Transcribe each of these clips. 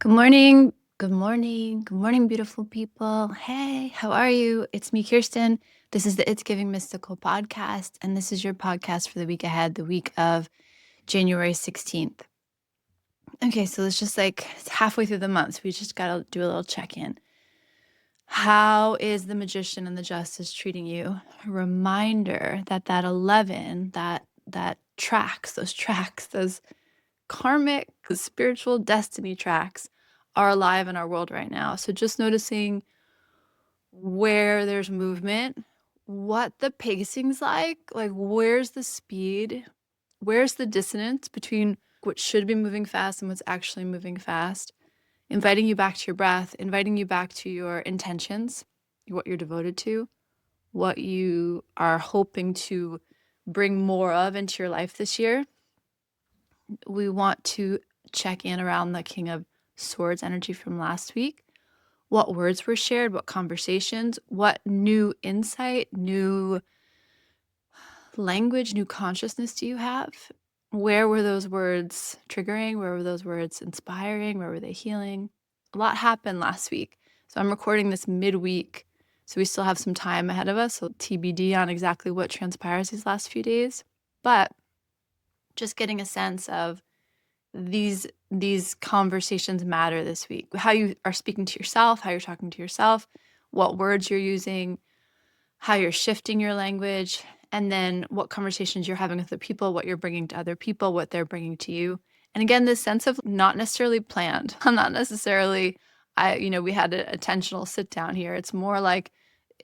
Good morning. Good morning. Good morning, beautiful people. Hey, how are you? It's me, Kirsten. This is the It's Giving Mystical podcast, and this is your podcast for the week ahead, the week of January 16th. Okay, so it's just like it's halfway through the month. So we just got to do a little check in. How is the magician and the justice treating you? A reminder that 11, that tracks, those karmic, spiritual destiny tracks are alive in our world right now. So just noticing where there's movement, what the pacing's like where's the speed, where's the dissonance between what should be moving fast and what's actually moving fast. Inviting you back to your breath, inviting you back to your intentions, what you're devoted to, what you are hoping to bring more of into your life this year. We want to check in around the King of Swords energy from last week. What words were shared, what conversations, what new insight, new language, new consciousness do you have? Where were those words triggering? Where were those words inspiring? Where were they healing? A lot happened last week. So I'm recording this midweek. So we still have some time ahead of us. So TBD on exactly what transpires these last few days. But just getting a sense of these conversations matter this week. How you are speaking to yourself, how you're talking to yourself, what words you're using, how you're shifting your language, and then what conversations you're having with the people, what you're bringing to other people, what they're bringing to you. And again, this sense of not necessarily planned, not necessarily, we had an intentional sit down here. It's more like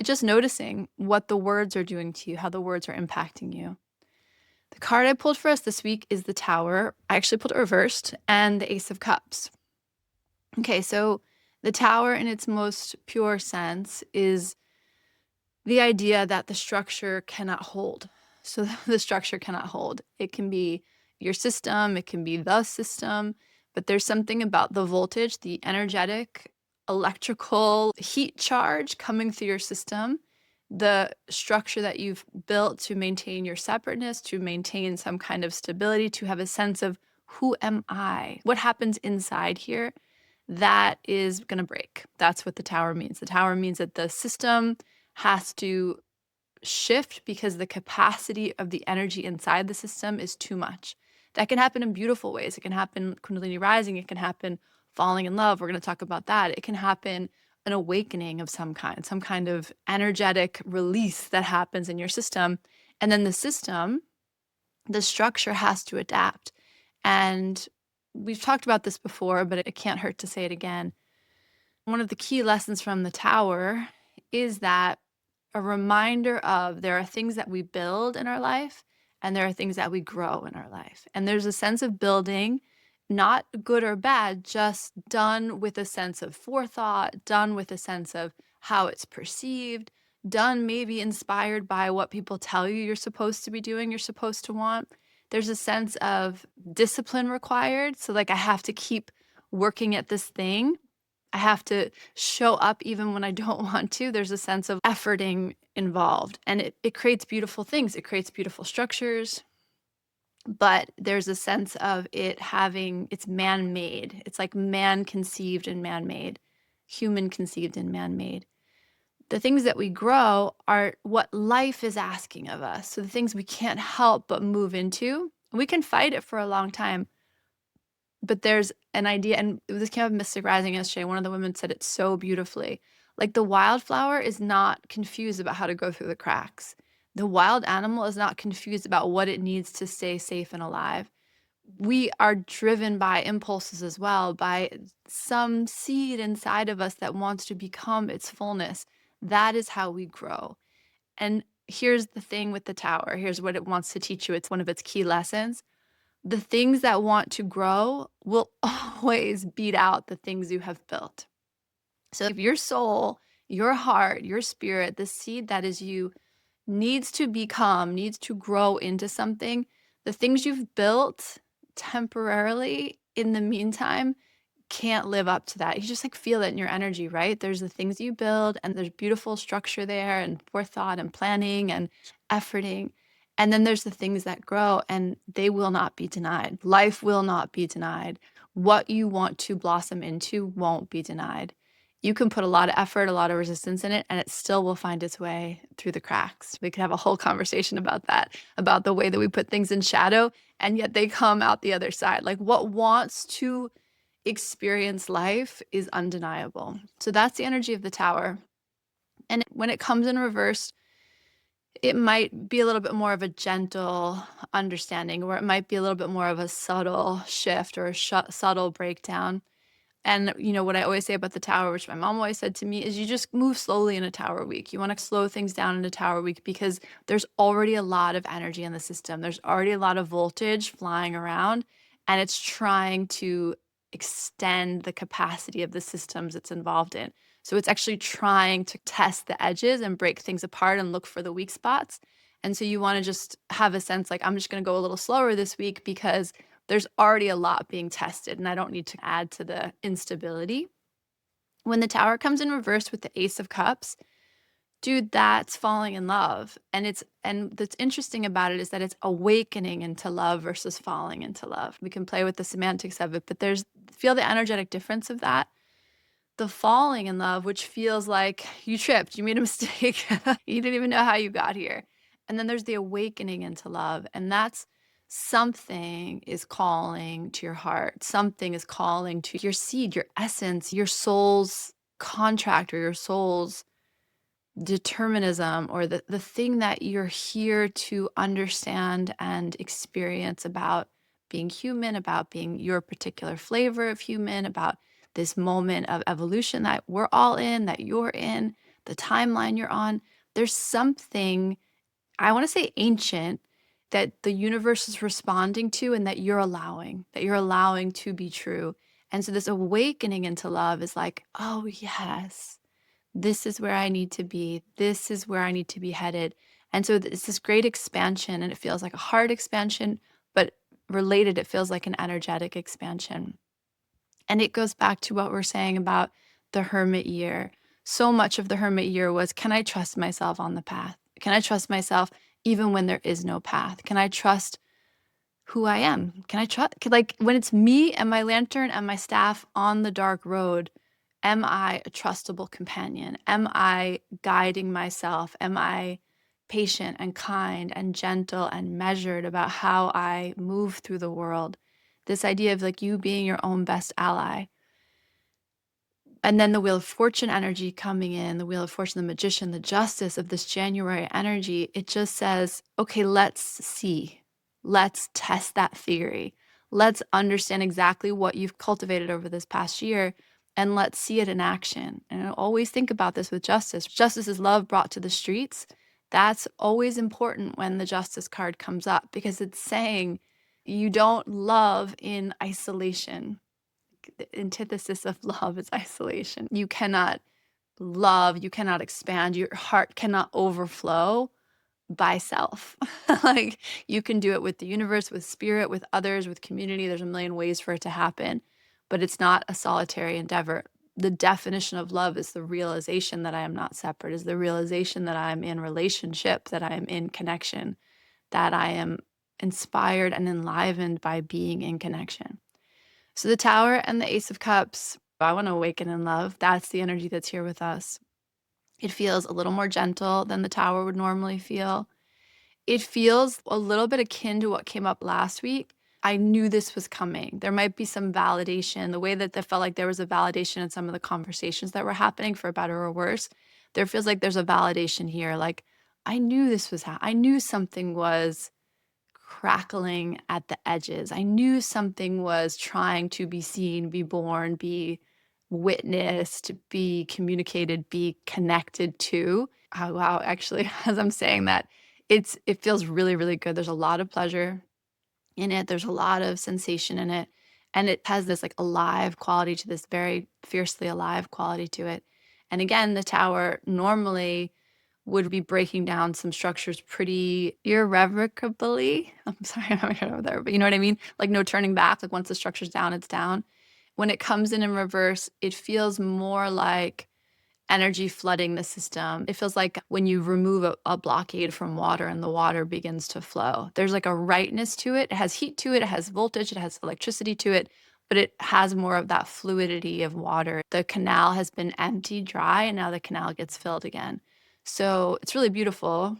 just noticing what the words are doing to you, how the words are impacting you. The card I pulled for us this week is the Tower. I actually pulled it reversed, and the Ace of Cups. Okay, so the Tower in its most pure sense is the idea that the structure cannot hold. So the structure cannot hold. It can be your system, it can be the system, but there's something about the voltage, the energetic, electrical heat charge coming through your system, the structure that you've built to maintain your separateness, to maintain some kind of stability, to have a sense of who am I? What happens inside here? That is going to break. That's what the Tower means. The Tower means that the system has to shift because the capacity of the energy inside the system is too much. That can happen in beautiful ways. It can happen Kundalini rising. It can happen falling in love. We're going to talk about that. It can happen an awakening of some kind of energetic release that happens in your system. And then the system, the structure has to adapt. And we've talked about this before, but it can't hurt to say it again. One of the key lessons from the Tower is that a reminder of there are things that we build in our life and there are things that we grow in our life. And there's a sense of building, not good or bad, just done with a sense of forethought, done with a sense of how it's perceived, done maybe inspired by what people tell you you're supposed to be doing, you're supposed to want. There's a sense of discipline required. So like I have to keep working at this thing. I have to show up even when I don't want to. There's a sense of efforting involved, and it creates beautiful things. It creates beautiful structures, but there's a sense of it's man-made. It's like man-conceived and man-made, human-conceived and man-made. The things that we grow are what life is asking of us. So the things we can't help but move into. We can fight it for a long time, but there's an idea, and this came up in Mystic Rising yesterday. One of the women said it so beautifully. Like the wildflower is not confused about how to go through the cracks. The wild animal is not confused about what it needs to stay safe and alive. We are driven by impulses as well, by some seed inside of us that wants to become its fullness. That is how we grow. And here's the thing with the Tower. Here's what it wants to teach you. It's one of its key lessons. The things that want to grow will always beat out the things you have built. So if your soul, your heart, your spirit, the seed that is you needs to grow into something, the things you've built temporarily in the meantime can't live up to that. You just like feel it in your energy, right? There's the things you build and there's beautiful structure there and forethought and planning and efforting. And then there's the things that grow, and they will not be denied. Life will not be denied. What you want to blossom into won't be denied. You can put a lot of effort, a lot of resistance in it, and it still will find its way through the cracks. We could have a whole conversation about that, about the way that we put things in shadow, and yet they come out the other side. Like, what wants to experience life is undeniable. So that's the energy of the Tower. And when it comes in reverse, it might be a little bit more of a gentle understanding, or it might be a little bit more of a subtle shift or a subtle breakdown. And what I always say about the Tower, which my mom always said to me, is you just move slowly in a Tower week. You want to slow things down in a Tower week because there's already a lot of energy in the system. There's already a lot of voltage flying around, and it's trying to extend the capacity of the systems it's involved in. So it's actually trying to test the edges and break things apart and look for the weak spots. And so you want to just have a sense like, I'm just going to go a little slower this week because there's already a lot being tested and I don't need to add to the instability. When the Tower comes in reverse with the Ace of Cups, dude, that's falling in love. And that's interesting about it is that it's awakening into love versus falling into love. We can play with the semantics of it, but feel the energetic difference of that. The falling in love, which feels like you tripped, you made a mistake, you didn't even know how you got here. And then there's the awakening into love, and that's something is calling to your heart. Something is calling to your seed, your essence, your soul's contract, or your soul's determinism, or the thing that you're here to understand and experience about being human, about being your particular flavor of human, about this moment of evolution that we're all in, that you're in, the timeline you're on. There's something, I want to say ancient, that the universe is responding to and that you're allowing to be true. And so this awakening into love is like, oh yes, this is where I need to be. This is where I need to be headed. And so it's this great expansion, and it feels like a heart expansion, but related, it feels like an energetic expansion. And it goes back to what we're saying about the hermit year. So much of the hermit year was, can I trust myself on the path? Can I trust myself even when there is no path? Can I trust who I am? Can I trust, like when it's me and my lantern and my staff on the dark road, am I a trustable companion? Am I guiding myself? Am I patient and kind and gentle and measured about how I move through the world? This idea of like you being your own best ally. And then the Wheel of Fortune energy coming in, the Wheel of Fortune, the Magician, the Justice of this January energy, it just says, okay, let's see. Let's test that theory. Let's understand exactly what you've cultivated over this past year, and let's see it in action. And I always think about this with justice. Justice is love brought to the streets. That's always important when the Justice card comes up because it's saying you don't love in isolation. The antithesis of love is isolation. You cannot love, you cannot expand, your heart cannot overflow by self. Like you can do it with the universe, with spirit, with others, with community. There's a million ways for it to happen, but it's not a solitary endeavor. The definition of love is the realization that I am not separate, is the realization that I am in relationship, that I am in connection, that I am inspired and enlivened by being in connection. So the Tower and the Ace of Cups, I want to awaken in love. That's the energy that's here with us. It feels a little more gentle than the Tower would normally feel. It feels a little bit akin to what came up last week. I knew this was coming. There might be some validation, the way that there felt like there was a validation in some of the conversations that were happening, for better or worse. There feels like there's a validation here. Like, I knew this was I knew something was crackling at the edges. I knew something was trying to be seen, be born, be witnessed, be communicated, be connected to. Oh, wow, actually, as I'm saying that, it feels really, really good. There's a lot of pleasure in it. There's a lot of sensation in it. And it has this like alive quality to this, very fiercely alive quality to it. And again, the Tower normally would be breaking down some structures pretty irrevocably. I'm sorry, I'm not over there, but you know what I mean? Like no turning back. Like once the structure's down, it's down. When it comes in reverse, it feels more like energy flooding the system. It feels like when you remove a blockade from water and the water begins to flow. There's like a rightness to it. It has heat to it, it has voltage, it has electricity to it, but it has more of that fluidity of water. The canal has been empty, dry, and now the canal gets filled again. So it's really beautiful.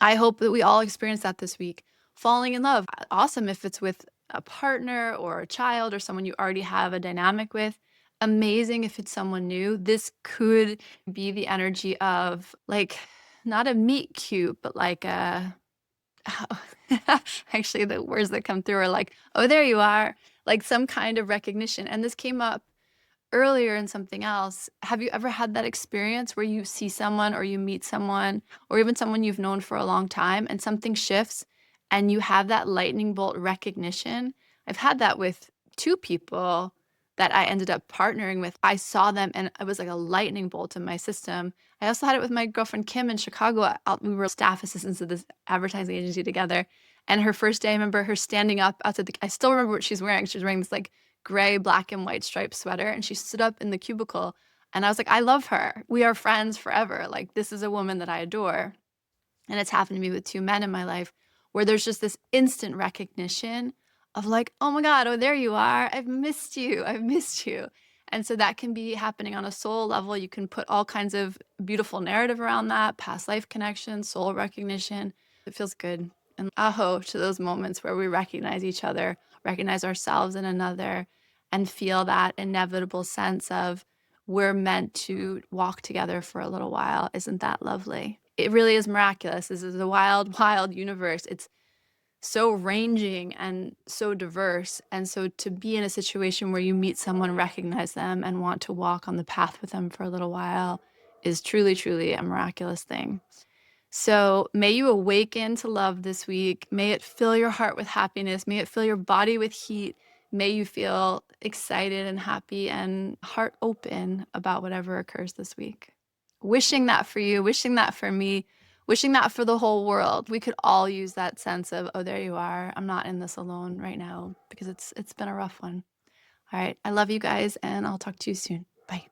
I hope that we all experience that this week. Falling in love. Awesome if it's with a partner or a child or someone you already have a dynamic with. Amazing if it's someone new. This could be the energy of like not a meet cute, but like a actually the words that come through are like, oh, there you are, like some kind of recognition. And this came up earlier in something else. Have you ever had that experience where you see someone or you meet someone or even someone you've known for a long time and something shifts and you have that lightning bolt recognition? I've had that with two people that I ended up partnering with. I saw them and it was like a lightning bolt in my system. I also had it with my girlfriend Kim in Chicago. We were staff assistants at this advertising agency together. And her first day, I remember her standing up outside I still remember what she's wearing. She was wearing this like gray, black, and white striped sweater. And she stood up in the cubicle. And I was like, I love her. We are friends forever. Like, this is a woman that I adore. And it's happened to me with two men in my life where there's just this instant recognition of like, oh my God, oh, there you are. I've missed you. I've missed you. And so that can be happening on a soul level. You can put all kinds of beautiful narrative around that, past life connection, soul recognition. It feels good. And aho to those moments where we recognize each other, recognize ourselves in another, and feel that inevitable sense of we're meant to walk together for a little while. Isn't that lovely? It really is miraculous. This is a wild, wild universe. It's so ranging and so diverse. And so to be in a situation where you meet someone, recognize them, and want to walk on the path with them for a little while is truly, truly a miraculous thing. So may you awaken to love this week. May it fill your heart with happiness. May it fill your body with heat. May you feel excited and happy and heart open about whatever occurs this week. Wishing that for you, wishing that for me, wishing that for the whole world. We could all use that sense of, oh, there you are. I'm not in this alone right now, because it's been a rough one. All right. I love you guys, and I'll talk to you soon. Bye.